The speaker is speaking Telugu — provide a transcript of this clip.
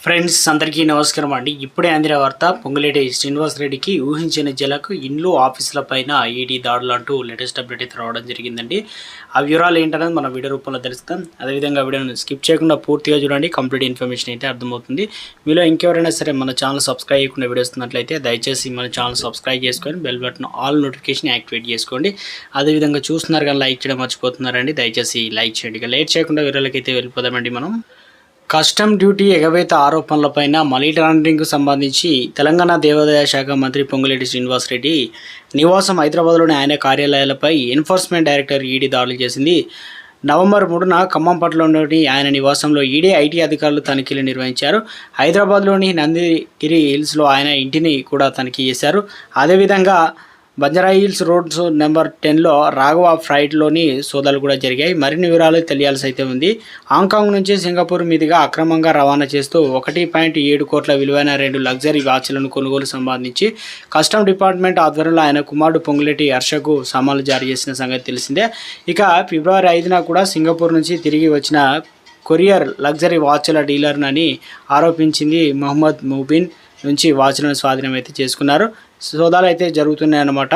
ఫ్రెండ్స్ అందరికీ నమస్కారం అండి. ఇప్పుడే అందిన వార్త, పొంగులేటి శ్రీనివాస్ రెడ్డికి ఊహించిన జలకు ఇండ్లు ఆఫీసుల పైన ఈడీ దాడులు అంటూ లేటెస్ట్ అప్డేట్ అయితే రావడం జరిగిందండి. ఆ వివరాలు ఏంటనేది మన వీడియో రూపంలో తెలుస్తాం. అదేవిధంగా వీడియోని స్కిప్ చేయకుండా పూర్తిగా చూడండి, కంప్లీట్ ఇన్ఫర్మేషన్ అయితే అర్థమవుతుంది. మీలో ఇంకెవరైనా సరే మన ఛానల్ సబ్స్క్రైబ్ చేయకుండా వీడియో వస్తున్నట్లయితే దయచేసి మన ఛానల్ సబ్స్క్రైబ్ చేసుకొని bell button all notification activate చేసుకోండి. అదేవిధంగా చూస్తున్నారు కానీ లైక్ చేయడం మర్చిపోతున్నారండి, దయచేసి లైక్ చేయండి. ఇక లేట్ చేయకుండా వీడియోలకైతే వెళ్ళిపోదామండి. మనం కస్టమ్ డ్యూటీ ఎగవేత ఆరోపణలపైన మనీ లాండరింగ్కు సంబంధించి తెలంగాణ దేవాదాయ శాఖ మంత్రి పొంగులేటి శ్రీనివాస్ రెడ్డి నివాసం హైదరాబాద్లోని ఆయన కార్యాలయాలపై ఎన్ఫోర్స్మెంట్ డైరెక్టర్ ఈడీ దాడులు చేసింది. నవంబర్ 3న ఖమ్మంపట్నంలోని ఆయన నివాసంలో ఈడీ ఐటీ అధికారులు తనిఖీలు నిర్వహించారు. హైదరాబాద్లోని నందిగిరి హిల్స్లో ఆయన ఇంటిని కూడా తనిఖీ చేశారు. అదేవిధంగా బంజారాహిల్స్ రోడ్ నెంబర్ 10లో రాఘవ ఫ్లైట్లోని సోదాలు కూడా జరిగాయి. మరిన్ని వివరాలు తెలియాల్సి అయితే ఉంది. హాంకాంగ్ నుంచి సింగపూర్ మీదుగా అక్రమంగా రవాణా చేస్తూ 1.7 కోట్ల విలువైన 2 లగ్జరీ వాచ్లను కొనుగోలు సంబంధించి కస్టమ్ డిపార్ట్మెంట్ ఆధ్వర్యంలో ఆయన కుమారుడు పొంగులేటి హర్షకు సమన్లు జారీ చేసిన సంగతి తెలిసిందే. ఇక ఫిబ్రవరి 5న కూడా సింగపూర్ నుంచి తిరిగి వచ్చిన కొరియర్ లగ్జరీ వాచ్ల డీలర్నని ఆరోపించింది. మహమ్మద్ ముబిన్ నుంచి వాచ్లను స్వాధీనం అయితే చేసుకున్నారు. సోదాలు అయితే జరుగుతున్నాయి అన్నమాట.